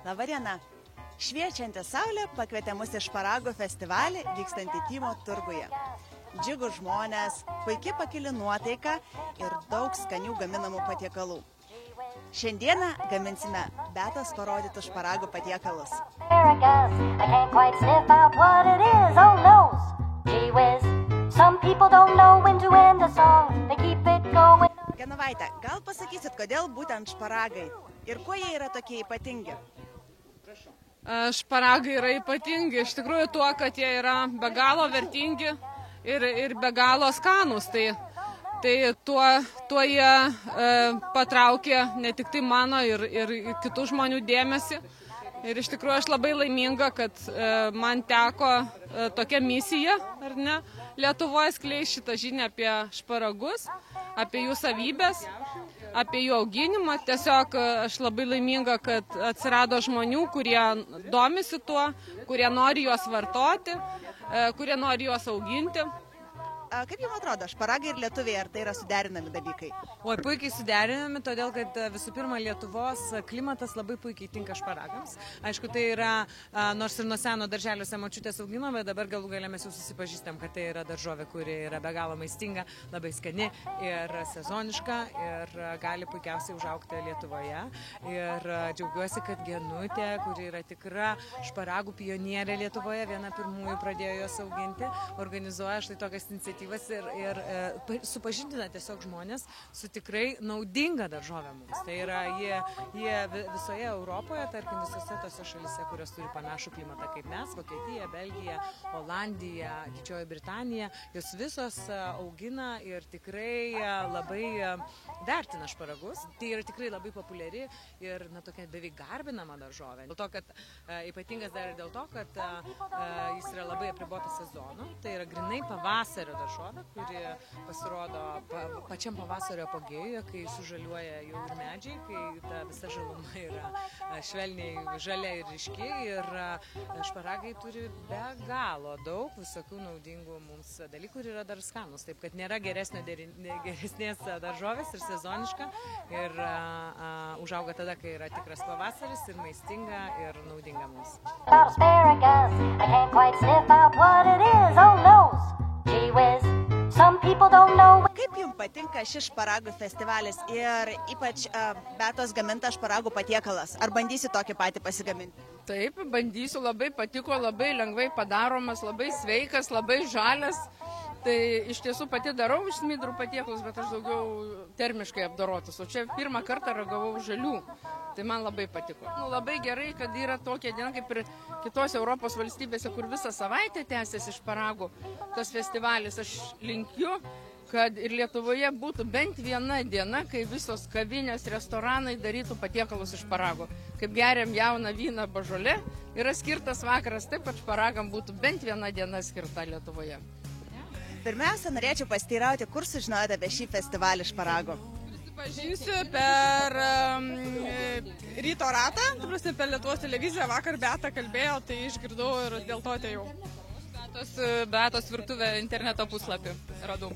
Labą dieną. Šviečianti saulė pakvietė mus į šparagų festivalį vykstantį Tymo turguje. Džiugų žmonės, puikiai pakili nuotaika ir daug skanių gaminamų patiekalų. Šiandieną gaminsime Betos parodytų šparagų patiekalus. Genovaite, gal pasakysit, kodėl būtent šparagai ir kuo jie yra tokie ypatingi? Šparagai yra ypatingi iš tikrųjų tuo, kad jie yra be galo vertingi ir be galo skanūs. Tai tuo jie patraukė ne tik tai mano ir kitų žmonių dėmesį. Ir iš tikrųjų aš labai laiminga, kad man teko tokia misija, ar ne, Lietuvoje skleisti šitą žinią apie šparagus, apie jų savybės, apie jų auginimą. Tiesiog aš labai laiminga, kad atsirado žmonių, kurie domisi tuo, kurie nori juos vartoti, kurie nori juos auginti. Kaip jums atrodo, šparagai ir lietuviai, ar tai yra suderinami dalykai? Oi, puikiai suderinami, todėl kad visų pirma Lietuvos klimatas labai puikiai tinka šparagams. Aišku, tai yra, nors ir nuo seno darželiuose močiutės augino, bet dabar galų gale mes jau susipažįstam, kad tai yra daržovė, kuri yra be galo maistinga, labai skani ir sezoniška ir gali puikiausiai užaugti Lietuvoje. Ir džiaugiuosi, kad Genutė, kuri yra tikra šparagų pionierė Lietuvoje, viena pirmųjų pradėjo juos auginti, organizuoja štai tokias iniciatyvas ir supažindina tiesiog žmonės su tikrai naudinga daržovė mums. Tai yra jie visoje Europoje, tarkim visose tose šalise, kurios turi panašų klimatą kaip mes, Vokietija, Belgija, Olandija, Didžioji Britanija, jos visos augina ir tikrai labai vertina šparagus. Tai yra tikrai labai populiari ir tokia beveik garbinama daržovė. Dėl to, kad ypatingas dar ir dėl to, kad jis yra labai apribotas sezonu. Tai yra grinai pavasario daržovė, kuri pasirodo pačiam pavasario apogėjuje, kai sužaliuoja jau ir medžiai, kai ta visa žaluma yra švelniai žalia ir ryški. Ir šparagai turi be galo daug visokių naudingų mums dalykų ir yra dar skanus. Taip, kad nėra geresnės daržovės ir sezoniška. Ir užauga tada, kai yra tikras pavasaris ir maistinga ir naudinga mums. Kaip jums patinka šis šparagų festivalis ir ypač Betos gamintas šparagų patiekalas? Ar bandysi tokį patį pasigaminti? Taip, bandysiu, labai patiko, labai lengvai padaromas, labai sveikas, labai žalias. Tai iš tiesų pati darau iš smidrų patiekalus, bet aš daugiau termiškai apdorotus. O čia pirmą kartą ragavau žalių. Tai man labai patiko. Labai gerai, kad yra tokia diena kaip ir kitose Europos valstybėse, kur visą savaitę tęsiasi šparagų tas festivalis. Aš linkiu, kad ir Lietuvoje būtų bent viena diena, kai visos kavinės, restoranai darytų patiekalus iš šparagų. Kaip geriam jauną vyną bažolė, yra skirtas vakaras, taip pat šparagam būtų bent viena diena skirta Lietuvoje. Pirmiausia, norėčiau pasiteirauti, kur sužinojote apie šį festivalį šparagų? Pažinsiu per Ryto ratą, per Lietuvos televiziją, vakar Beata kalbėjo, tai išgirdau ir dėl to atėjau. Beatos virtuvė interneto puslapį radau.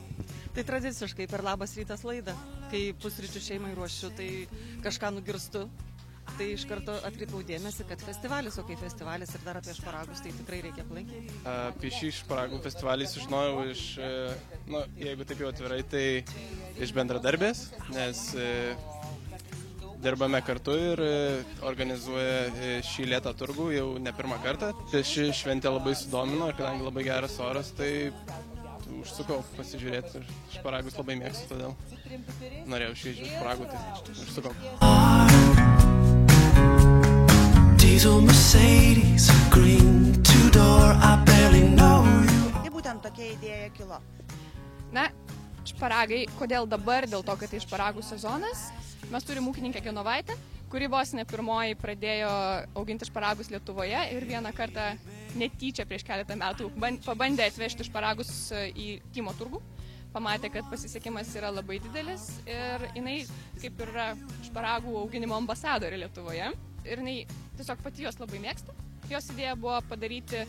Tai tradiciškai per Labas rytas laidą, kai pusryčių šeimai ruošiu, tai kažką nugirstu. Tai iš karto atkreipiau dėmesį, kad festivalis, o kai festivalis ir dar apie šparagus, tai tikrai reikia aplankyti. Apie šį šparagų festivalį sužinojau iš, jeigu taip jau atvirai, tai iš bendradarbės, nes dirbame kartu ir organizuoja šį lėtą turgų jau ne pirmą kartą. Ši šventė labai sudomino ir kadangi labai geras oras, tai užsukau pasižiūrėti ir šparagus labai mėgstu, todėl norėjau šviežių šparagų, tai užsukau. Tai būtent tokia idėja kilo. Šparagai, kodėl dabar? Dėl to, kad tai šparagų sezonas. Mes turim ūkininkę Genovaitę, kuri vos ne pirmoji pradėjo auginti šparagus Lietuvoje ir vieną kartą netyčia prieš keletą metų pabandė atvežti šparagus į Tymo turgų. Pamatė, kad pasisekimas yra labai didelis ir jinai kaip ir yra šparagų auginimo ambasadorė Lietuvoje. Ir jinai tiesiog pati jos labai mėgsta. Jos idėja buvo padaryti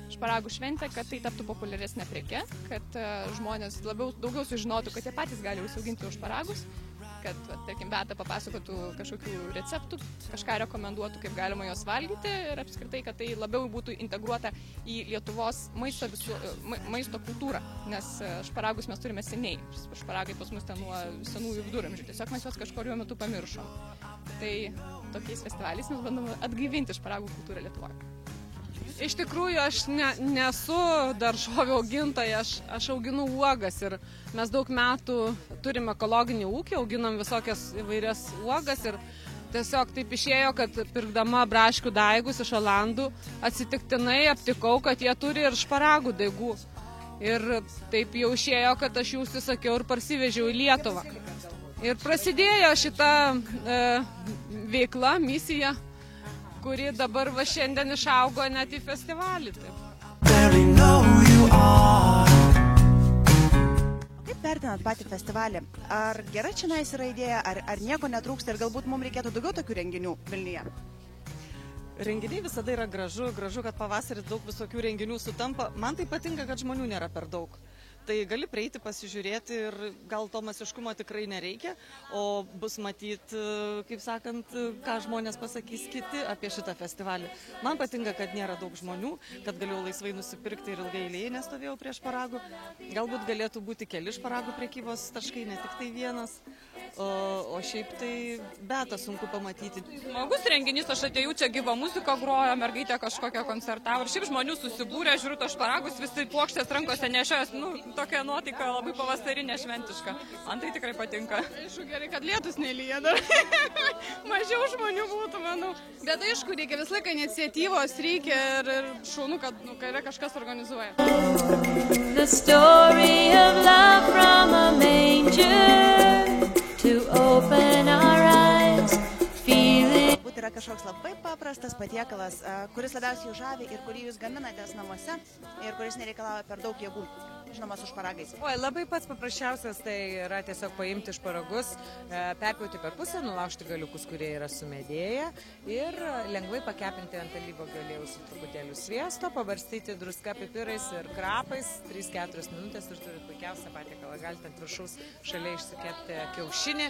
šparagų šventę, kad tai taptų populiaresnė preke, kad žmonės daugiau sužinotų, kad jie patys gali užsiauginti šparagus kad, tarkim, Beata papasakotų kažkokių receptų, kažką rekomenduotų, kaip galima juos valgyti ir apskritai, kad tai labiau būtų integruota į Lietuvos maisto kultūrą, nes šparagus mes turime seniai. Šparagai pas mus ten nuo senųjų viduramžių, tiesiog mes juos kažkuriuo metu pamiršom. Tai tokiais festivaliais mes bandome atgaivinti šparagų kultūrą Lietuvoje. Iš tikrųjų, aš nesu daržovių augintoja, aš auginu uogas ir mes daug metų turime ekologinį ūkį, auginam visokias įvairias uogas ir tiesiog taip išėjo, kad pirkdama braškių daigus iš Olandų atsitiktinai aptikau, kad jie turi ir šparagų daigų. Ir taip jau išėjo, kad aš jų užsisakiau ir parsivežiau į Lietuvą. Ir prasidėjo šita veikla, misija, kuri dabar va šiandien išaugo net į festivalį. Kaip vertinat patį festivalį? Ar gera čionais yra idėja, ar nieko netrūksta ir galbūt mums reikėtų daugiau tokių renginių Vilniuje? Renginiai visada yra gražu, kad pavasaris daug visokių renginių sutampa. Man tai patinka, kad žmonių nėra per daug. Tai gali prieiti, pasižiūrėti ir gal to masiškumo tikrai nereikia, o bus matyti, kaip sakant, ką žmonės pasakys kiti apie šitą festivalį. Man patinka, kad nėra daug žmonių, kad galiu laisvai nusipirkti ir ilgai eilėje nestovėjau prie šparagų. Galbūt galėtų būti keli šparagų prekybos taškai, ne tik tai vienas, o šiaip tai Beata sunku pamatyti. Smagus renginys, aš atėjau, čia gyva muzika grojo, mergaitė kažkokią koncertavo ir šiaip žmonių susibūrė, žiūriu tos šparagus, visi plokštės rankose nešiojas, tokia nuotaika labai pavasarinė, šventiška. Man tai tikrai patinka. Aišku, gerai, kad lietus nelyja dar. Mažiau žmonių būtų, manau. Bet aišku, reikia visą laiką iniciatyvos, reikia ir šaunu, kad yra kažkas organizuoja. The story of love from a manger to open our eyes, feel it. Yra kažkoks labai paprastas patiekalas, kuris labiausiai jūs žavi ir kurį jūs gaminatės namuose ir kuris nereikalauja per daug jėgų, žinoma, su šparagais. Oi, labai pats paprasčiausias tai yra tiesiog paimti šparagus, perpjauti per pusę, nulaužti galiukus, kurie yra sumedėję ir lengvai pakepinti ant alyvuogių aliejaus su truputėliu sviesto, pabarstyti druska, pipirais ir krapais 3-4 minutės ir turite puikiausią patiekalą. Galite ant viršaus šalia išsikepti kiaušinį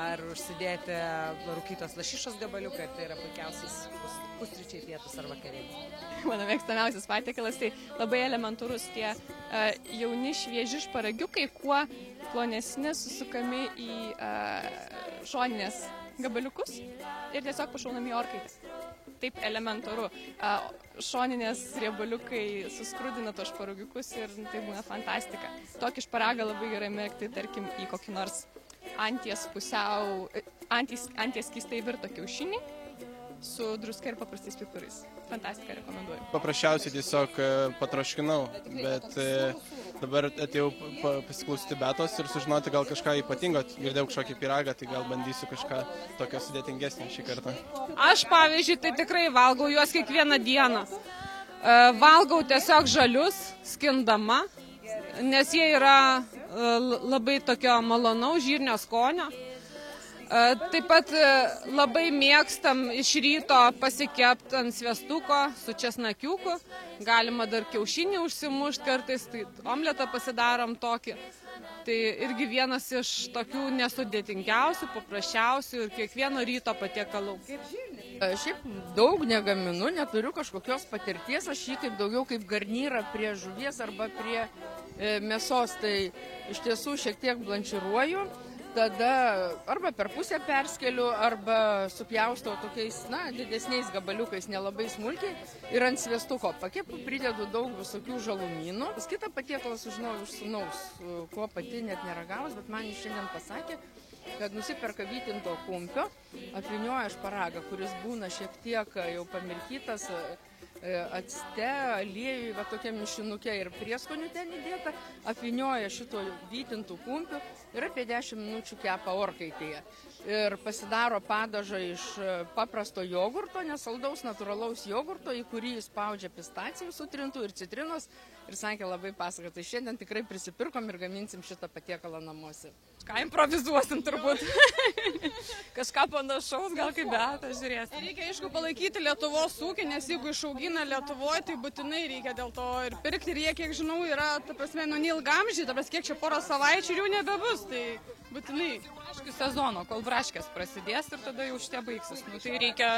ar užsidėti rūkytos lašišos gabaliuką. Tai yra puikiausias pusryčiai, pietus ar vakarienė. Mano mėgstamiausias patiekalas, tai labai elementarus tie jauni švieži šparagiukai, kuo plonesni susukami į šoninės gabaliukus ir tiesiog pašaunami į orkaitę. Taip elementaru. Šoninės riebaliukai suskrudina tos šparagiukus ir tai būna fantastika. Tokį šparagą labai gerai mėgti, tarkim, į kokį nors anties skystai virto kiaušinį su druska ir paprastais pipirais. Fantastika, rekomenduoju. Paprasčiausiai tiesiog patroškinau, bet dabar atėjau pasiklausyti Beatos ir sužinoti gal kažką ypatingo. Girdėjau kažkokį pyragą, tai gal bandysiu kažką tokio sudėtingesnio šį kartą. Aš, pavyzdžiui, tai tikrai valgau juos kiekvieną dieną. Valgau tiesiog žalius, skindama, nes jie yra labai tokio malonaus žirnio skonio. Taip pat labai mėgstam iš ryto pasikepti ant sviestuko su česnakiuku. Galima dar kiaušinį užsimušti kartais, tai omletą pasidarom tokį. Tai irgi vienas iš tokių nesudėtingiausių, paprasčiausių ir kiekvieno ryto patiekalų. Šiaip daug negaminu, neturiu kažkokios patirties, aš jį kaip daugiau kaip garnyrą prie žuvies arba prie mėsos, tai iš tiesų šiek tiek blanširuoju. Tada arba per pusę perskeliu, arba supjaustau tokiais, didesniais gabaliukais, nelabai smulkiai ir ant sviestuko pakepu, pridedu daug visokių žalumynų. Kitą patiekalą sužinojau iš sūnaus, kuo pati net neragaus, bet man jis šiandien pasakė, kad nusiperka vytinto kumpio, apvynioja šparagą, kuris būna šiek tiek jau pamirkytas, acte, aliejui, va tokia mišinukė ir prieskonių ten įdėta, apvynioja šito vytintų kumpių ir apie 10 minučių kepa orkaitėje. Ir pasidaro padažą iš paprasto jogurto, nesaldaus, natūralaus jogurto, į kurį spaudžia pistacijų sutrintų ir citrinos. Ir sakė labai pasaka, tai šiandien tikrai prisipirkom ir gaminsim šitą patiekalą namuose. Ką improvizuosim turbūt. Kažką panašaus, gal kaip Beata, žiūrėsim. Reikia, aišku, palaikyti Lietuvos ūkį, nes jeigu išaugina Lietuvoje, tai būtinai reikia dėl to ir pirkti. Ir jie, kiek žinau, yra, ta prasme, neilgamžiai, ta prasme, kiek čia porą savaičių ir jų nebebus. Tai Būtinai braškių sezono, kol braškės prasidės ir tada jau šitie baigsis. Nu, tai reikia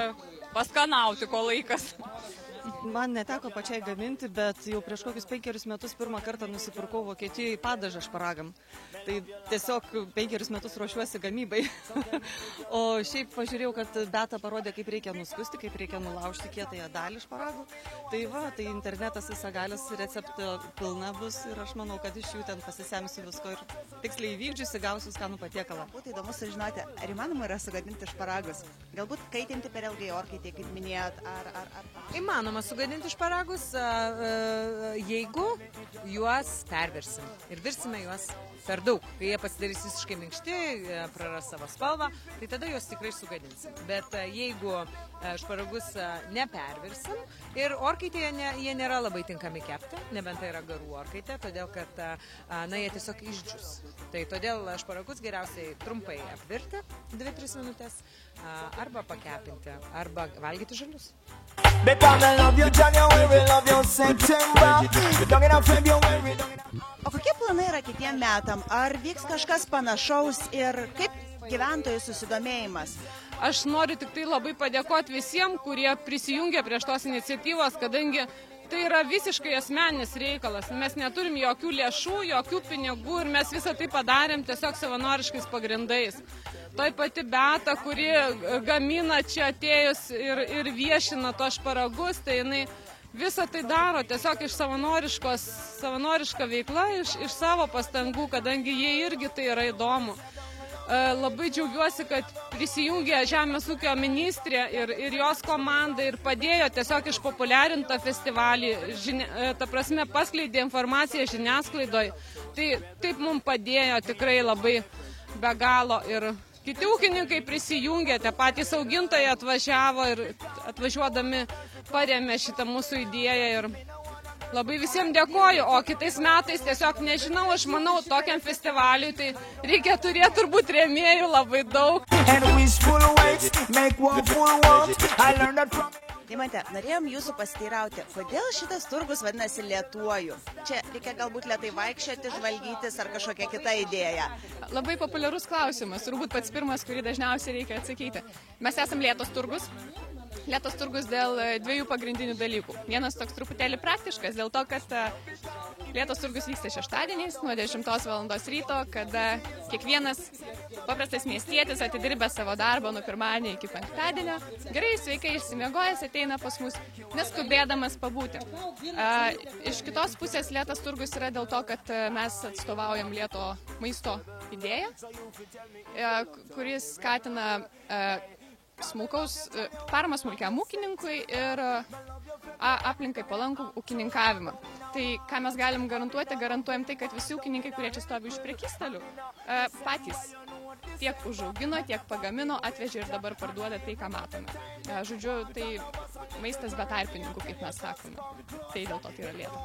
paskanauti, kol laikas. Man neteko pačiai gaminti, bet jau prieš kokius 5 metus pirmą kartą nusipirkau Vokietijoje padažą šparagam. Tai tiesiog 5 metus ruošiuosi gamybai. O šiaip pažiūrėjau, kad Beta parodė, kaip reikia nuskusti, kaip reikia nulaužti kietąją dalį šparagų. Tai tai internetas visagalis receptą pilna bus ir aš manau, kad iš jų ten pasisemsiu visko ir tiksliai įvykdžiusi gausiu skanų patiekalą. Būtų įdomu sužinoti, ar įmanoma yra sugadinti šparagus? Galbūt kaitinti per ilgai orkaitėje, kaip minėjot, ar... Įmanoma sugadinti šparagus, jeigu juos perversim ir virsime juos per daug. Kai jie pasidarys visiškai minkšti, praras savo spalvą, tai tada juos tikrai sugadinsim. Bet jeigu šparagus neperversim ir orkaitėje jie nėra labai tinkami kepti, nebent tai yra garų orkaitė, todėl kad jie tiesiog išdžius. Tai todėl šparagus geriausiai trumpai apvirti 2-3 minutės arba pakepinti, arba valgyti žalius. O kokie planai yra kitiem metam? Ar vyks kažkas panašaus ir kaip gyventojų susidomėjimas? Aš noriu tik tai labai padėkoti visiems, kurie prisijungia prie šitos iniciatyvos, kadangi tai yra visiškai asmeninis reikalas. Mes neturim jokių lėšų, jokių pinigų ir mes visą tai padarėm tiesiog savanoriškais pagrindais. Tai pati Beta, kuri gamina čia atėjus ir viešina tos šparagus, tai jinai visą tai daro tiesiog iš savanoriška veikla, iš savo pastangų, kadangi jie irgi tai yra įdomu. Labai džiaugiuosi, kad prisijungė Žemės ūkio ministrė ir jos komanda ir padėjo tiesiog išpopuliarinti tą festivalį, ta prasme paskleidė informaciją žiniasklaidoje. Tai taip mums padėjo tikrai labai be galo ir kiti ūkininkai prisijungė, tie patys augintojai atvažiavo ir atvažiuodami parėmė šitą mūsų idėją ir labai visiems dėkoju, o kitais metais tiesiog nežinau, aš manau, tokiam festivaliui tai reikia turėti turbūt rėmėjų labai daug. Deimante, norėjom jūsų pasiteirauti, kodėl šitas turgus vadinasi Lėtuoju? Čia reikia galbūt lėtai vaikščioti, žvalgytis ar kažkokia kita idėja? Labai populiarus klausimas, turbūt pats pirmas, kurį dažniausiai reikia atsakyti. Mes esam Lėtos turgus. Lėtos turgus dėl 2 pagrindinių dalykų. Vienas toks truputėlį praktiškas, dėl to, kad Lėtos turgus vyksta šeštadieniais nuo 10 valandos ryto, kada kiekvienas paprastas miestietis atidirbęs savo darbą nuo pirmadienio iki penktadienio, gerai sveikai išsimiegojęs ateina pas mus, neskubėdamas pabūti. Iš kitos pusės Lėtas turgus yra dėl to, kad mes atstovaujam Lėto maisto idėją, kuris skatina paramą smulkiam ūkininkui ir aplinkai palankų ūkininkavimą. Tai ką mes galim garantuojam tai, kad visi ūkininkai, kurie čia stovi iš prekystalių, patys tiek užaugino, tiek pagamino, atvežė ir dabar parduoda tai, ką matome. Žodžiu, tai maistas be tarpininkų, kaip mes sakome. Tai dėl to tai yra Lėta.